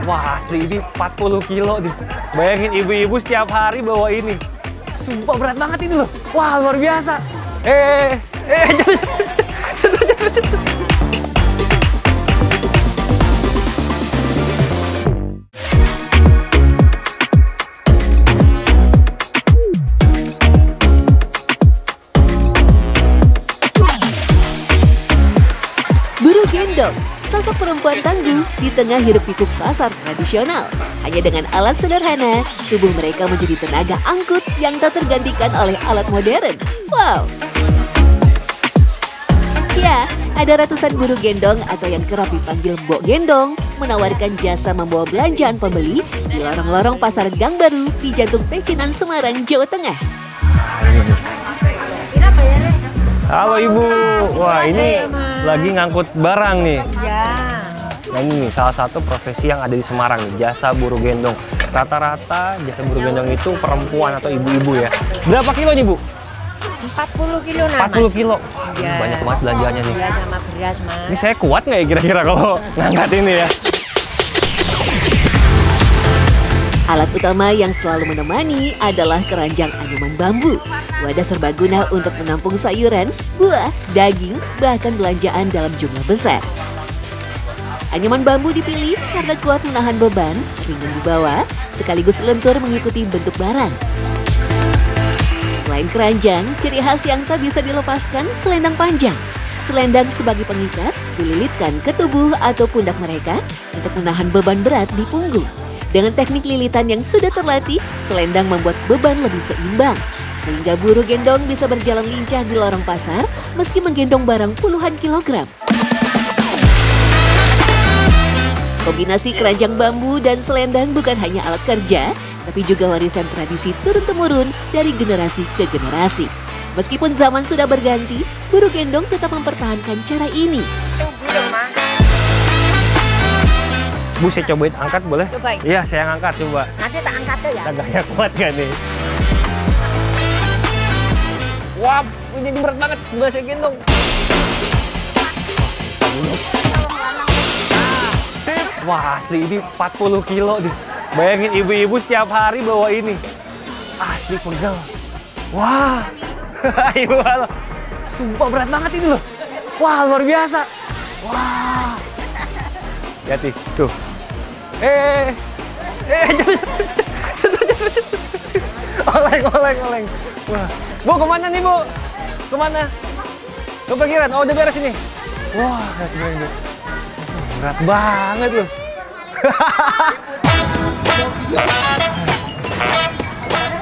Wah, asli ini 40 kilo nih. Bayangin ibu-ibu setiap hari bawa ini. Sumpah berat banget ini loh. Wah, luar biasa. Jatuh. Buru gendong, sosok perempuan tangguh di tengah hiruk-pikuk pasar tradisional. Hanya dengan alat sederhana, tubuh mereka menjadi tenaga angkut yang tak tergantikan oleh alat modern. Wow! Ya, ada ratusan buru gendong atau yang kerap dipanggil Mbok Gendong menawarkan jasa membawa belanjaan pembeli di lorong-lorong pasar Gang Baru di jantung Pecinan, Semarang, Jawa Tengah. Halo Ibu, wah ini lagi ngangkut barang nih. Ya. Nah ini salah satu profesi yang ada di Semarang nih, jasa buru gendong. Rata-rata jasa buru gendong itu perempuan atau ibu-ibu ya. Berapa kilo nih Bu? 40 kilo nah, 40 kilo. Ya. Banyak banget belanjaannya nih. Ya, sama beras, Mas. Ini saya kuat nggak ya kira-kira kalau ngangkat ini ya? Alat utama yang selalu menemani adalah keranjang anyaman bambu. Wadah serbaguna untuk menampung sayuran, buah, daging, bahkan belanjaan dalam jumlah besar. Anyaman bambu dipilih karena kuat menahan beban, ringan dibawa, sekaligus lentur mengikuti bentuk barang. Selain keranjang, ciri khas yang tak bisa dilepaskan selendang panjang. Selendang sebagai pengikat dililitkan ke tubuh atau pundak mereka untuk menahan beban berat di punggung. Dengan teknik lilitan yang sudah terlatih, selendang membuat beban lebih seimbang. Sehingga buru gendong bisa berjalan lincah di lorong pasar meski menggendong barang puluhan kilogram. Kombinasi keranjang bambu dan selendang bukan hanya alat kerja, tapi juga warisan tradisi turun-temurun dari generasi ke generasi. Meskipun zaman sudah berganti, buru gendong tetap mempertahankan cara ini. Bu, saya cobain angkat boleh? Cobain. Iya, saya angkat coba. Nanti tak angkat tuh ya. Tangganya kuat gak nih? Wah, ini berat banget. Coba saya gendong. Wah, asli ini 40 kilo nih. Bayangin ibu-ibu setiap hari bawa ini. Asli pegel. Wah. Ibu, halo. Sumpah berat banget ini loh. Wah, luar biasa. Wah. Hati, tuh. Jatuh. Oleng. Wah. Bu, kemana nih, Bu? Kemana? Ke parkiran? Oh, udah beres ini. Wah, lihat ini. Berat banget loh.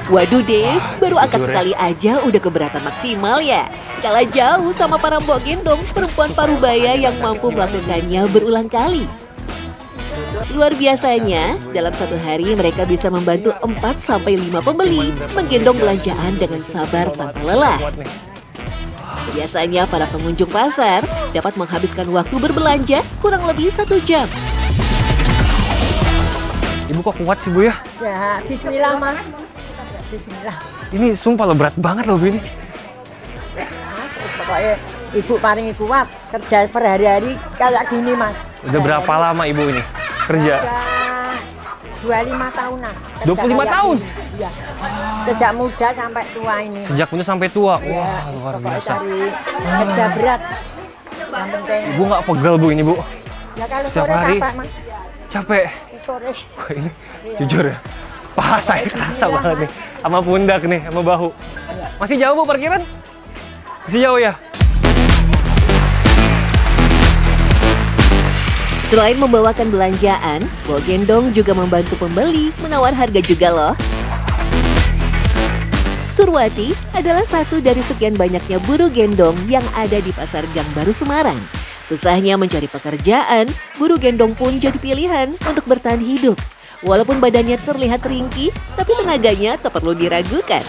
Waduh Dave, baru angkat sekali aja udah keberatan maksimal ya. Kalah jauh sama para mbok gendong perempuan Parubaya yang mampu melakukannya berulang kali. Luar biasanya, dalam satu hari mereka bisa membantu 4-5 pembeli menggendong belanjaan dengan sabar tanpa lelah. Biasanya para pengunjung pasar dapat menghabiskan waktu berbelanja kurang lebih 1 jam. Ibu kok kuat sih Bu ya? Ya, bismillah Mas. Bismillah. Ini sumpah lo berat banget loh Bu ini. Mas, pokoknya ibu paling kuat kerja per hari-hari kayak gini Mas. Udah berapa lama Ibu ini kerja? Udah 25 tahunan. 25 tahun? Iya. Sejak muda sampai tua ini. Sejak muda sampai tua? Ya, Wah, luar biasa. cari kerja berat. Yang penting. Ibu nggak pegel Bu ini Bu? Ya kalau Setiap sore hari capek Mas. capek. Sore. Wah, ini jujur ya, paha saya kerasa banget nih, sama pundak nih, sama bahu. Masih jauh Bu parkiran? Masih jauh ya? Selain membawakan belanjaan, mbok gendong juga membantu pembeli menawar harga juga loh. Surwati adalah satu dari sekian banyaknya buru gendong yang ada di Pasar Gang Baru Semarang. Susahnya mencari pekerjaan, buru gendong pun jadi pilihan untuk bertahan hidup. Walaupun badannya terlihat ringkih, tapi tenaganya tak perlu diragukan.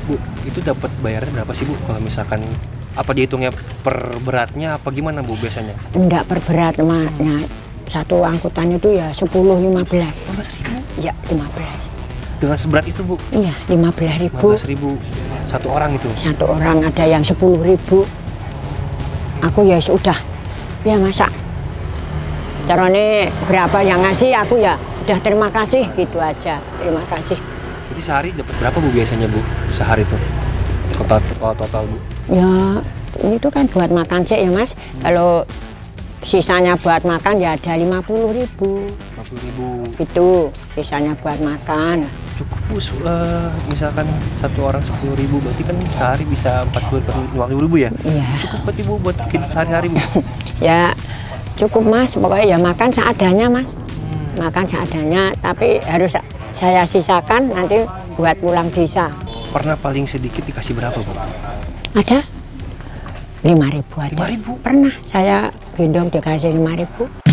Bu, itu dapat bayarnya berapa sih Bu? Kalau misalkan apa dihitungnya per beratnya apa gimana Bu biasanya? Enggak per berat maknya. Satu angkutan itu ya 10-15. 15.000? Ya 15. Dengan seberat itu Bu? Iya 15.000. 15.000. Satu orang itu? Satu orang ada yang 10.000. Aku ya sudah, ya masa. Caranya berapa yang ngasih aku ya udah terima kasih gitu aja. Terima kasih. Jadi sehari dapat berapa Bu biasanya Bu? Sehari itu? Total Bu? Ya itu kan buat makan sih ya Mas. Kalau sisanya buat makan ya ada 50.000. 50.000. Itu sisanya buat makan. Cukup Bu, misalkan satu orang 10.000 berarti kan sehari bisa 40.000 ya? Iya. Cukup berarti Bu buat hidup sehari-hari Bu? Ya cukup Mas, pokoknya ya makan seadanya Mas. Makan seadanya, tapi harus saya sisakan nanti buat pulang desa. Pernah paling sedikit dikasih berapa Bu? Ada 5.000 ada. 5.000? Pernah saya gendong dikasih 5.000.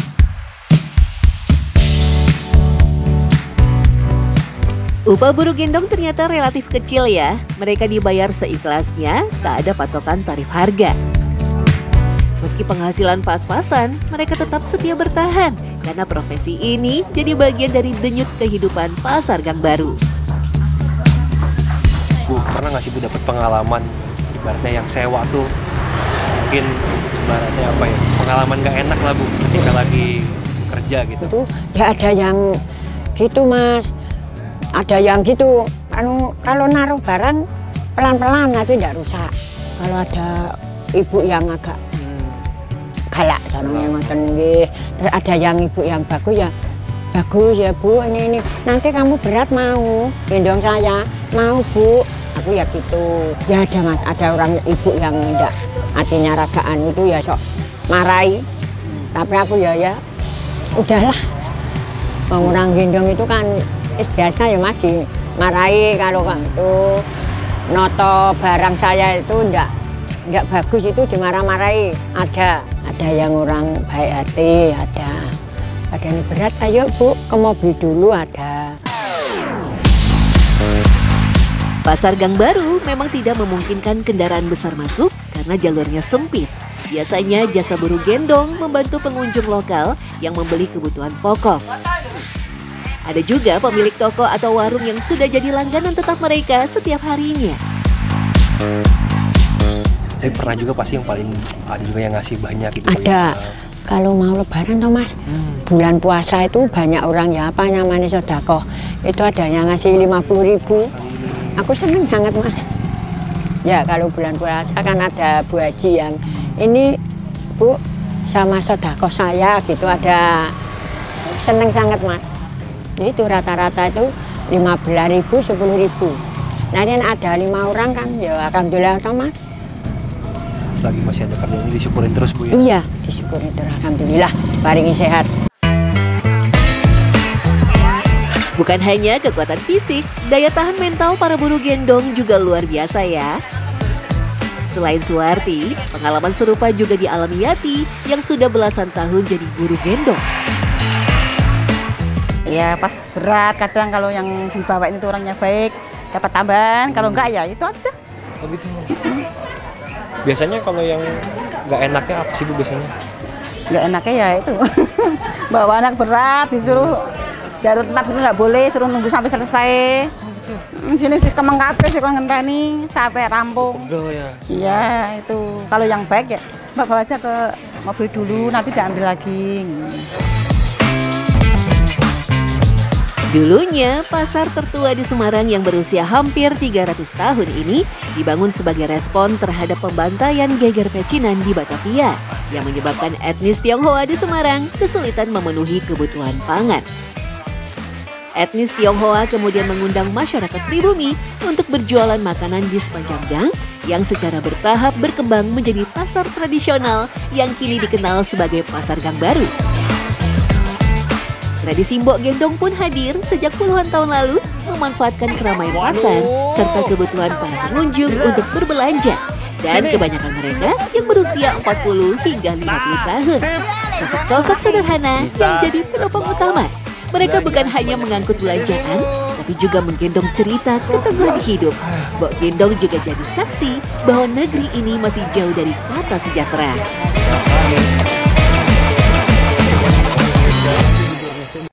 Upah buruh gendong ternyata relatif kecil ya. Mereka dibayar seikhlasnya, tak ada patokan tarif harga. Meski penghasilan pas-pasan, mereka tetap setia bertahan karena profesi ini jadi bagian dari denyut kehidupan Pasar Gang Baru. Bu, pernah nggak sih Bu dapat pengalaman ibaratnya yang sewa tuh mungkin ibaratnya apa ya, pengalaman nggak enak lah Bu ketika lagi kerja gitu? Itu ya ada yang gitu Mas. Ada yang gitu, kalau naruh barang pelan-pelan nanti tidak rusak. Kalau ada ibu yang agak galak, caranya ngoten nggih. Terus ada yang ibu yang bagus ya Bu, ini. Nanti kamu berat mau gendong saya, mau Bu. Aku ya gitu. Ya ada Mas, ada orang ibu yang enggak hatinya ragaan itu ya sok marahi. Tapi aku ya udahlah. Orang gendong itu kan biasa ya Mas, dimarahi kalau itu noto barang saya itu enggak bagus itu dimarah-marahi. Ada yang orang baik hati, ada yang berat, ayo Bu ke mobil dulu ada. Pasar Gang Baru memang tidak memungkinkan kendaraan besar masuk karena jalurnya sempit. Biasanya jasa buruh gendong membantu pengunjung lokal yang membeli kebutuhan pokok. Ada juga pemilik toko atau warung yang sudah jadi langganan tetap mereka setiap harinya. Tapi pernah juga pasti yang paling ada juga yang ngasih banyak gitu. Ada. Kalau mau lebaran toh Mas, bulan puasa itu banyak orang ya apa namanya sedekah. Itu ada yang ngasih 50.000. Aku senang sangat Mas. Ya kalau bulan puasa kan ada Bu Haji yang ini Bu sama sedekah saya gitu, ada senang sangat Mas. Itu rata-rata itu 15.000, 10.000. Nah ini ada 5 orang kan, ya alhamdulillah toh Mas. Selagi masih ada kerjaan ini disyukurin terus Bu ya? Iya, disyukurin terus alhamdulillah, diparingi sehat. Bukan hanya kekuatan fisik, daya tahan mental para buruh gendong juga luar biasa ya. Selain Suwarti, pengalaman serupa juga dialami Yati yang sudah belasan tahun jadi buruh gendong. Ya pas berat, kadang kalau yang dibawain itu orangnya baik, dapat tambahan, kalau enggak ya itu aja. Oh gitu. Biasanya kalau yang nggak enaknya apa sih Bu biasanya? Nggak enaknya ya itu, bawa anak berat, disuruh jarum tempat itu nggak boleh, suruh nunggu sampai selesai. Sini di Kemang Kafe sih kalau ngenteni sampai rampung. Pegel ya? Iya itu, kalau yang baik ya Mbak bawa aja ke mobil dulu, nanti diambil lagi. Dulunya, pasar tertua di Semarang yang berusia hampir 300 tahun ini dibangun sebagai respon terhadap pembantaian geger pecinan di Batavia yang menyebabkan etnis Tionghoa di Semarang kesulitan memenuhi kebutuhan pangan. Etnis Tionghoa kemudian mengundang masyarakat pribumi untuk berjualan makanan di sepanjang gang yang secara bertahap berkembang menjadi pasar tradisional yang kini dikenal sebagai Pasar Gang Baru. Tradisi Mbok Gendong pun hadir sejak puluhan tahun lalu memanfaatkan keramaian pasar serta kebutuhan para pengunjung untuk berbelanja. Dan kebanyakan mereka yang berusia 40 hingga 50 tahun. Sosok-sosok sederhana yang jadi penopang utama. Mereka bukan hanya mengangkut belanjaan, tapi juga menggendong cerita ketangguhan hidup. Mbok Gendong juga jadi saksi bahwa negeri ini masih jauh dari kata sejahtera.